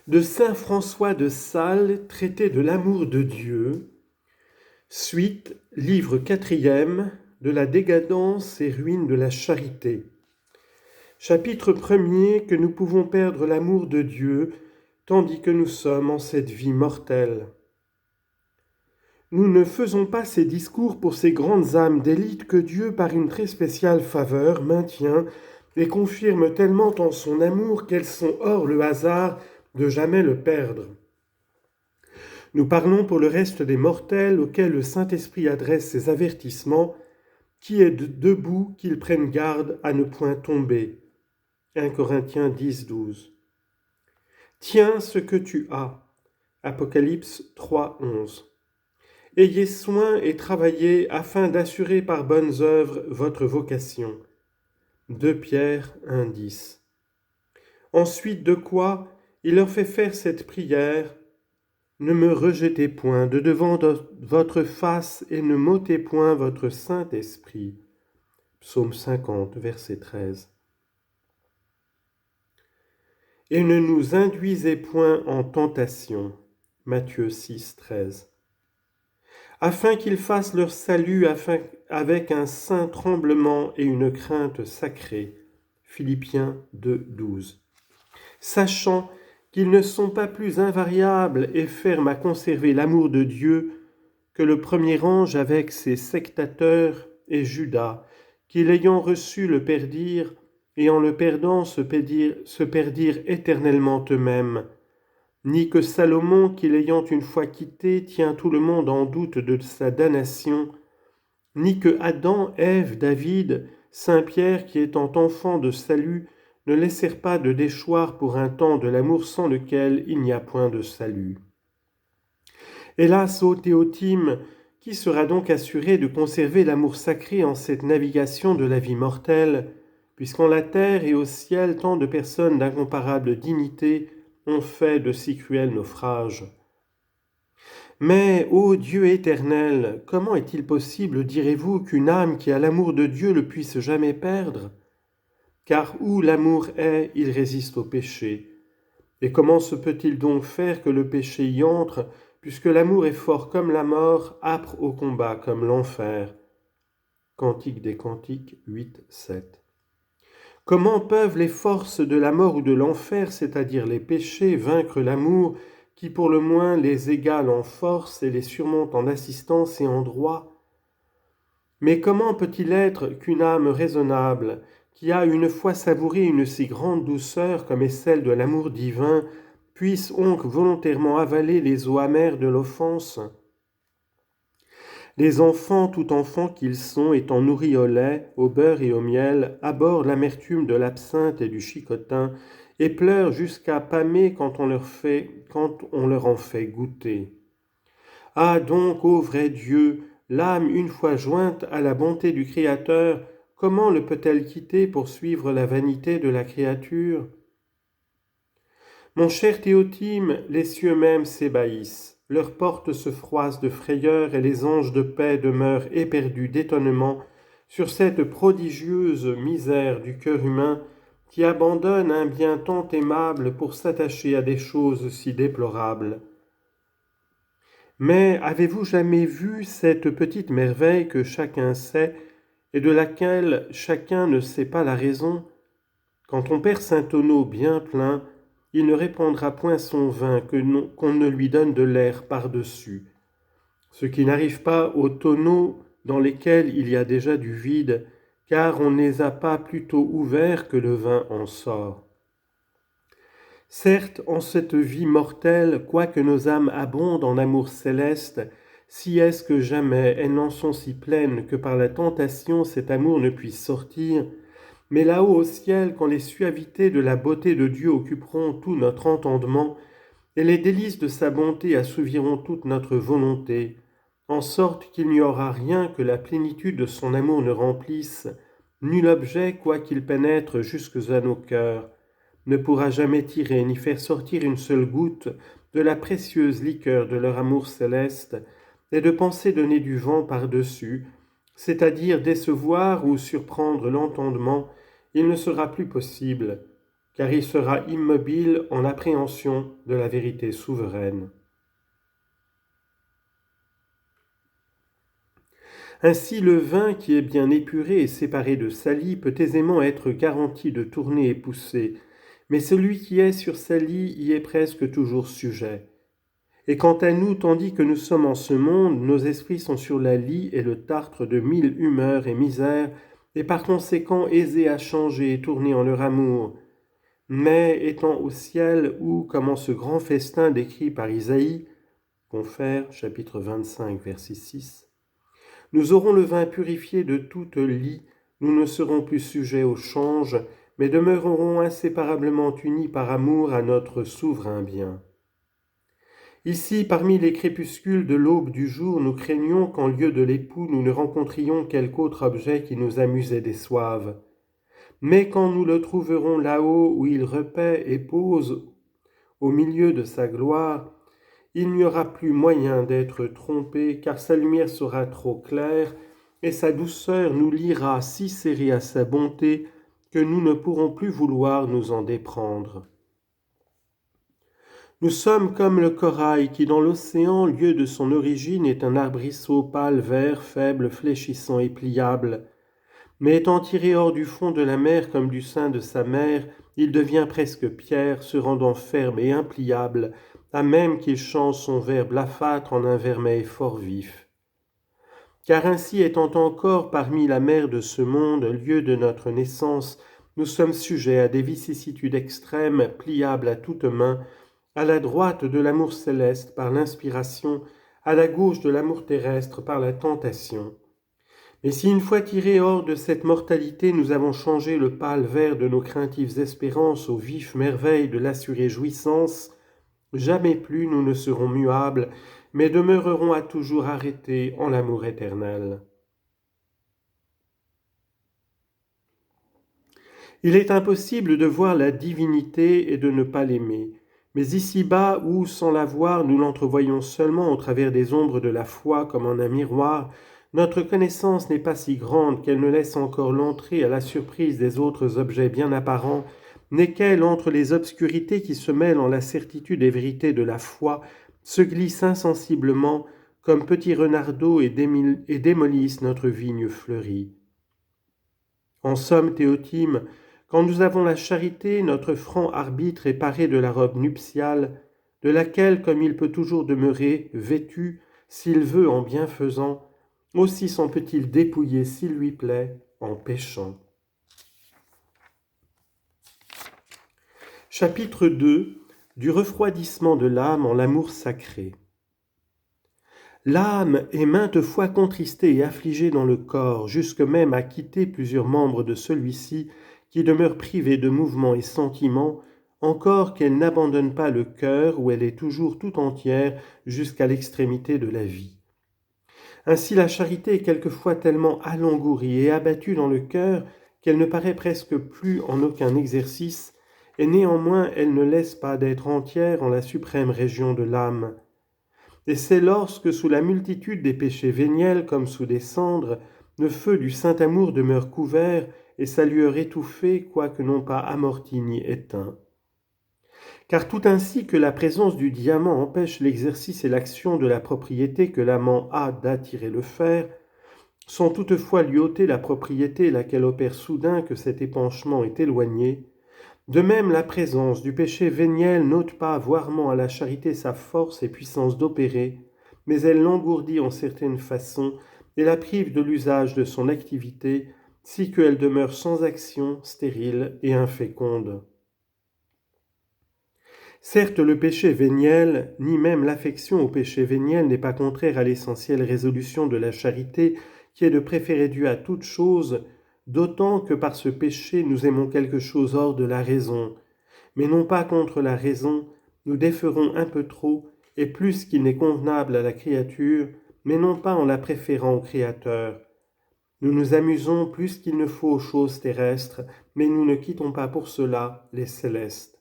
de saint François de Sales, traité de l'amour de Dieu, suite, livre 4e, de la décadence et ruine de la charité. Chapitre 1er, que nous pouvons perdre l'amour de Dieu, tandis que nous sommes en cette vie mortelle. Nous ne faisons pas ces discours pour ces grandes âmes d'élite que Dieu, par une très spéciale faveur, maintient et confirme tellement en son amour qu'elles sont hors le hasard de jamais le perdre. Nous parlons pour le reste des mortels auxquels le Saint-Esprit adresse ses avertissements, qui est debout qu'ils prennent garde à ne point tomber. 1 Corinthiens 10, 12. Tiens ce que tu as. Apocalypse 3, 11. Ayez soin et travaillez afin d'assurer par bonnes œuvres votre vocation. 2 Pierre 1, 10. Ensuite de quoi il leur fait faire cette prière: ne me rejetez point de devant votre face et ne m'ôtez point votre Saint-Esprit. Psaume 50, verset 13. Et ne nous induisez point en tentation. Matthieu 6, 13. Afin qu'ils fassent leur salut avec un saint tremblement et une crainte sacrée. Philippiens 2, 12. Sachant qu'ils ne sont pas plus invariables et fermes à conserver l'amour de Dieu que le premier ange avec ses sectateurs et Judas, qui l'ayant reçu le perdirent, et en le perdant se perdirent éternellement eux-mêmes, ni que Salomon, qui l'ayant une fois quitté, tient tout le monde en doute de sa damnation, ni que Adam, Ève, David, Saint Pierre, qui étant enfant de salut, ne laissèrent pas de déchoir pour un temps de l'amour sans lequel il n'y a point de salut. Hélas, ô Théotime, qui sera donc assuré de conserver l'amour sacré en cette navigation de la vie mortelle, puisqu'en la terre et au ciel tant de personnes d'incomparable dignité ont fait de si cruels naufrages. Mais, ô Dieu éternel, comment est-il possible, direz-vous, qu'une âme qui a l'amour de Dieu le puisse jamais perdre ? Car où l'amour est, il résiste au péché. Et comment se peut-il donc faire que le péché y entre, puisque l'amour est fort comme la mort, âpre au combat comme l'enfer ? Cantique des Cantiques 8, 7. Comment peuvent les forces de la mort ou de l'enfer, c'est-à-dire les péchés, vaincre l'amour, qui pour le moins les égale en force et les surmonte en assistance et en droit ? Mais comment peut-il être qu'une âme raisonnable, qui a une fois savouré une si grande douceur comme est celle de l'amour divin, puisse donc volontairement avaler les eaux amères de l'offense ? Les enfants, tout enfants qu'ils sont, étant nourris au lait, au beurre et au miel, abhorrent l'amertume de l'absinthe et du chicotin, et pleurent jusqu'à pâmer quand on leur en fait goûter. Ah donc, ô vrai Dieu, l'âme une fois jointe à la bonté du Créateur, comment le peut-elle quitter pour suivre la vanité de la créature ? Mon cher Théotime, les cieux mêmes s'ébahissent, leurs portes se froissent de frayeur et les anges de paix demeurent éperdus d'étonnement sur cette prodigieuse misère du cœur humain qui abandonne un bien tant aimable pour s'attacher à des choses si déplorables. Mais avez-vous jamais vu cette petite merveille que chacun sait et de laquelle chacun ne sait pas la raison ? Quand on perce un tonneau bien plein, il ne répandra point son vin qu'on ne lui donne de l'air par-dessus, ce qui n'arrive pas aux tonneaux dans lesquels il y a déjà du vide, car on ne les a pas plutôt ouverts que le vin en sort. Certes, en cette vie mortelle, quoique nos âmes abondent en amour céleste, si est-ce que jamais elles n'en sont si pleines que par la tentation cet amour ne puisse sortir, mais là-haut au ciel, quand les suavités de la beauté de Dieu occuperont tout notre entendement, et les délices de sa bonté assouviront toute notre volonté, en sorte qu'il n'y aura rien que la plénitude de son amour ne remplisse, nul objet, quoiqu'il pénètre jusques à nos cœurs, ne pourra jamais tirer ni faire sortir une seule goutte de la précieuse liqueur de leur amour céleste, et de penser donner du vent par-dessus, c'est-à-dire décevoir ou surprendre l'entendement, il ne sera plus possible, car il sera immobile en appréhension de la vérité souveraine. Ainsi, le vin qui est bien épuré et séparé de sali peut aisément être garanti de tourner et pousser, mais celui qui est sur sali y est presque toujours sujet. Et quant à nous, tandis que nous sommes en ce monde, nos esprits sont sur la lie et le tartre de 1000 humeurs et misères, et par conséquent aisés à changer et tourner en leur amour. Mais étant au ciel où, comme en ce grand festin décrit par Isaïe, Confère, chapitre 25, verset 6, nous aurons le vin purifié de toute lie, nous ne serons plus sujets au change, mais demeurerons inséparablement unis par amour à notre souverain bien. Ici, parmi les crépuscules de l'aube du jour, nous craignons qu'en lieu de l'époux, nous ne rencontrions quelque autre objet qui nous amuse et déçoive. Mais quand nous le trouverons là-haut où il repaît et pose au milieu de sa gloire, il n'y aura plus moyen d'être trompé, car sa lumière sera trop claire, et sa douceur nous liera si serrés à sa bonté que nous ne pourrons plus vouloir nous en déprendre. Nous sommes comme le corail qui dans l'océan, lieu de son origine, est un arbrisseau pâle vert, faible, fléchissant et pliable. Mais étant tiré hors du fond de la mer comme du sein de sa mère, il devient presque pierre, se rendant ferme et impliable, à même qu'il change son verre blafâtre en un vermeil fort vif. Car ainsi étant encore parmi la mer de ce monde, lieu de notre naissance, nous sommes sujets à des vicissitudes extrêmes, pliables à toute main, à la droite de l'amour céleste par l'inspiration, à la gauche de l'amour terrestre par la tentation. Mais si une fois tirés hors de cette mortalité, nous avons changé le pâle vert de nos craintives espérances au vif merveille de l'assurée jouissance, jamais plus nous ne serons muables, mais demeurerons à toujours arrêtés en l'amour éternel. Il est impossible de voir la divinité et de ne pas l'aimer. Mais ici-bas, où, sans la voir, nous l'entrevoyons seulement au travers des ombres de la foi comme en un miroir, notre connaissance n'est pas si grande qu'elle ne laisse encore l'entrée à la surprise des autres objets bien apparents, n'est qu'elle, entre les obscurités qui se mêlent en la certitude et vérité de la foi, se glisse insensiblement comme petits renardeaux et démolissent notre vigne fleurie. En somme, Théotime, quand nous avons la charité, notre franc arbitre est paré de la robe nuptiale, de laquelle, comme il peut toujours demeurer vêtu, s'il veut en bienfaisant, aussi s'en peut-il dépouiller s'il lui plaît en péchant. Chapitre 2 du refroidissement de l'âme en l'amour sacré. L'âme est maintes fois contristée et affligée dans le corps, jusque même à quitter plusieurs membres de celui-ci, qui demeure privée de mouvement et sentiment, encore qu'elle n'abandonne pas le cœur où elle est toujours tout entière jusqu'à l'extrémité de la vie. Ainsi la charité est quelquefois tellement alangourie et abattue dans le cœur qu'elle ne paraît presque plus en aucun exercice, et néanmoins elle ne laisse pas d'être entière en la suprême région de l'âme. Et c'est lorsque, sous la multitude des péchés véniels comme sous des cendres, le feu du saint amour demeure couvert et sa lueur étouffée, quoique non pas amorti ni éteint. Car tout ainsi que la présence du diamant empêche l'exercice et l'action de la propriété que l'amant a d'attirer le fer, sans toutefois lui ôter la propriété laquelle opère soudain que cet épanchement est éloigné, de même la présence du péché véniel n'ôte pas voirement à la charité sa force et puissance d'opérer, mais elle l'engourdit en certaine façon et la prive de l'usage de son activité, si qu'elle demeure sans action, stérile et inféconde. Certes, le péché véniel, ni même l'affection au péché véniel n'est pas contraire à l'essentielle résolution de la charité, qui est de préférer Dieu à toute chose, d'autant que par ce péché nous aimons quelque chose hors de la raison, mais non pas contre la raison, nous déferons un peu trop, et plus qu'il n'est convenable à la créature, mais non pas en la préférant au Créateur. Nous nous amusons plus qu'il ne faut aux choses terrestres, mais nous ne quittons pas pour cela les célestes.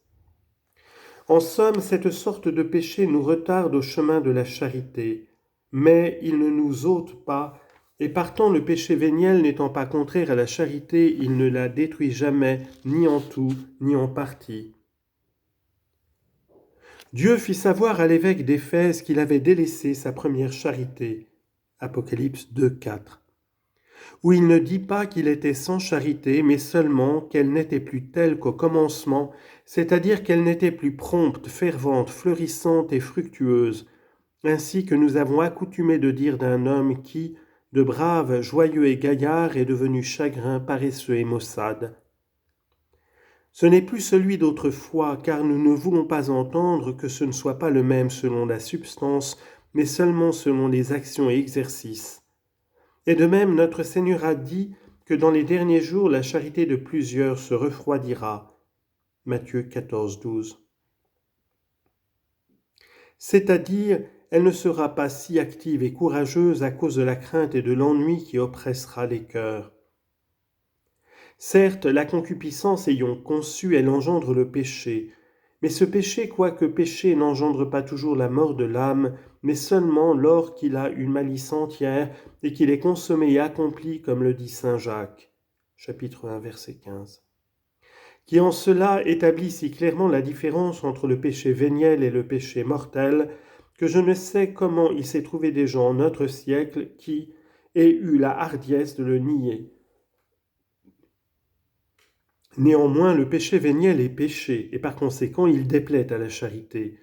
En somme, cette sorte de péché nous retarde au chemin de la charité, mais il ne nous ôte pas, Et partant, le péché véniel n'étant pas contraire à la charité, il ne la détruit jamais, ni en tout, ni en partie. Dieu fit savoir à l'évêque d'Éphèse qu'il avait délaissé sa première charité. Apocalypse 2,4. Où il ne dit pas qu'il était sans charité, mais seulement qu'elle n'était plus telle qu'au commencement, c'est-à-dire qu'elle n'était plus prompte, fervente, fleurissante et fructueuse, ainsi que nous avons accoutumé de dire d'un homme qui, de brave, joyeux et gaillard, est devenu chagrin, paresseux et maussade. Ce n'est plus celui d'autrefois, car nous ne voulons pas entendre que ce ne soit pas le même selon la substance, mais seulement selon les actions et exercices. Et de même, notre Seigneur a dit que dans les derniers jours, la charité de plusieurs se refroidira. Matthieu 14, 12. C'est-à-dire, elle ne sera pas si active et courageuse à cause de la crainte et de l'ennui qui oppressera les cœurs. Certes, la concupiscence ayant conçu, elle engendre le péché, mais ce péché, quoique péché, n'engendre pas toujours la mort de l'âme, mais seulement lors qu'il a une malice entière et qu'il est consommé et accompli, comme le dit saint Jacques, chapitre 1, verset 15, qui en cela établit si clairement la différence entre le péché véniel et le péché mortel, que je ne sais comment il s'est trouvé des gens en notre siècle qui aient eu la hardiesse de le nier. Néanmoins, le péché véniel est péché, et par conséquent il déplaît à la charité,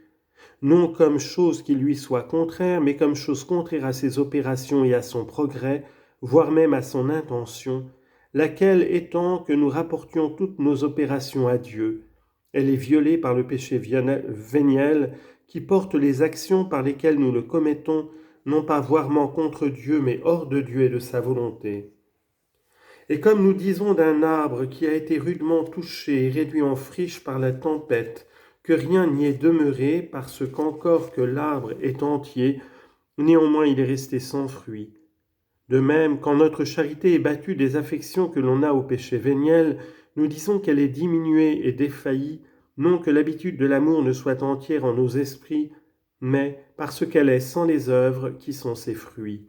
non comme chose qui lui soit contraire, mais comme chose contraire à ses opérations et à son progrès, voire même à son intention, laquelle étant que nous rapportions toutes nos opérations à Dieu, elle est violée par le péché véniel qui porte les actions par lesquelles nous le commettons, non pas voirement contre Dieu, mais hors de Dieu et de sa volonté. Et comme nous disons d'un arbre qui a été rudement touché et réduit en friche par la tempête, que rien n'y est demeuré, parce qu'encore que l'arbre est entier, néanmoins il est resté sans fruit. De même, quand notre charité est battue des affections que l'on a au péché véniel, nous disons qu'elle est diminuée et défaillie, non que l'habitude de l'amour ne soit entière en nos esprits, mais parce qu'elle est sans les œuvres qui sont ses fruits.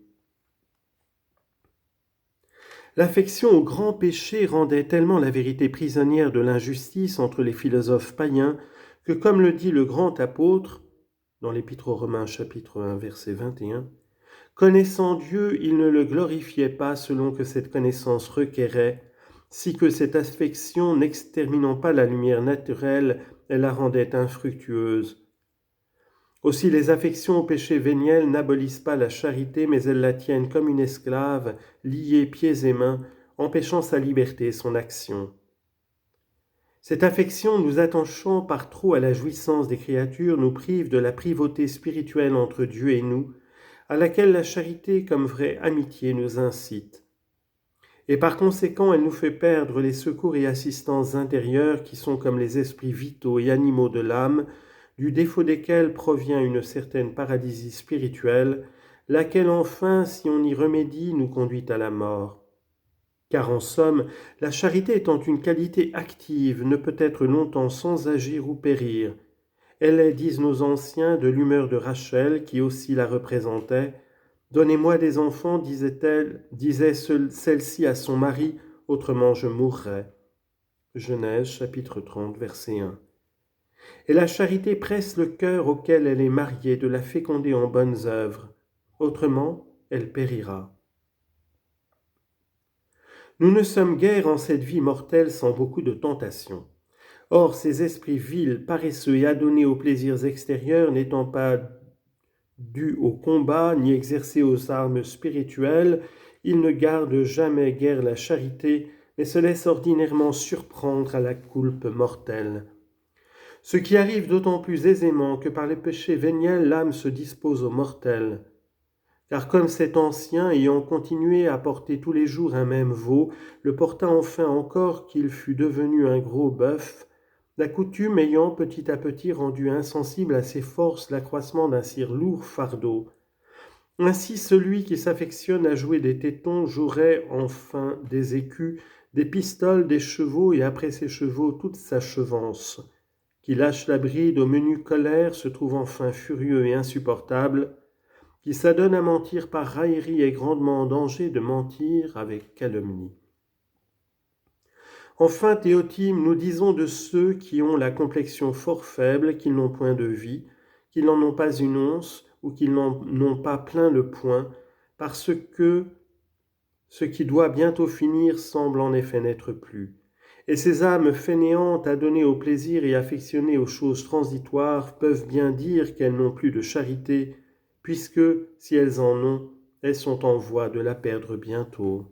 L'affection au grand péché rendait tellement la vérité prisonnière de l'injustice entre les philosophes païens que, comme le dit le grand apôtre, dans l'Épître aux Romains chapitre 1 verset 21, connaissant Dieu, il ne le glorifiait pas selon que cette connaissance requérait, si que cette affection n'exterminant pas la lumière naturelle, elle la rendait infructueuse. Aussi les affections au péché véniel n'abolissent pas la charité, mais elles la tiennent comme une esclave, liée pieds et mains, empêchant sa liberté et son action. Cette affection, nous attachant par trop à la jouissance des créatures, nous prive de la privauté spirituelle entre Dieu et nous, à laquelle la charité comme vraie amitié nous incite. Et par conséquent, elle nous fait perdre les secours et assistances intérieures qui sont comme les esprits vitaux et animaux de l'âme, du défaut desquels provient une certaine paralysie spirituelle, laquelle enfin, si on y remédie, nous conduit à la mort. Car en somme, la charité étant une qualité active, ne peut être longtemps sans agir ou périr. Elle est, disent nos anciens, de l'humeur de Rachel, qui aussi la représentait. « Donnez-moi des enfants, disait celle-ci à son mari, autrement je mourrais. » Genèse chapitre 30, verset 1. Et la charité presse le cœur auquel elle est mariée de la féconder en bonnes œuvres, autrement elle périra. Nous ne sommes guère en cette vie mortelle sans beaucoup de tentations. Or, ces esprits vils, paresseux et adonnés aux plaisirs extérieurs n'étant pas dus au combat ni exercés aux armes spirituelles, ils ne gardent jamais guère la charité, mais se laissent ordinairement surprendre à la coulpe mortelle. Ce qui arrive d'autant plus aisément que par les péchés véniels l'âme se dispose au mortel. Car comme cet ancien, ayant continué à porter tous les jours un même veau, le porta enfin encore qu'il fût devenu un gros bœuf, la coutume ayant petit à petit rendu insensible à ses forces l'accroissement d'un si lourd fardeau. Ainsi celui qui s'affectionne à jouer des tétons jouerait enfin des écus, des pistoles, des chevaux, et après ces chevaux toute sa chevance. Qui lâche la bride aux menues colères se trouve enfin furieux et insupportable, qui s'adonnent à mentir par raillerie est grandement en danger de mentir avec calomnie. Enfin, Théotime, nous disons de ceux qui ont la complexion fort faible, qu'ils n'ont point de vie, qu'ils n'en ont pas une once, ou qu'ils n'en ont pas plein le poing, parce que ce qui doit bientôt finir semble en effet n'être plus. Et ces âmes fainéantes, adonnées au plaisir et affectionnées aux choses transitoires, peuvent bien dire qu'elles n'ont plus de charité, puisque, si elles en ont, elles sont en voie de la perdre bientôt.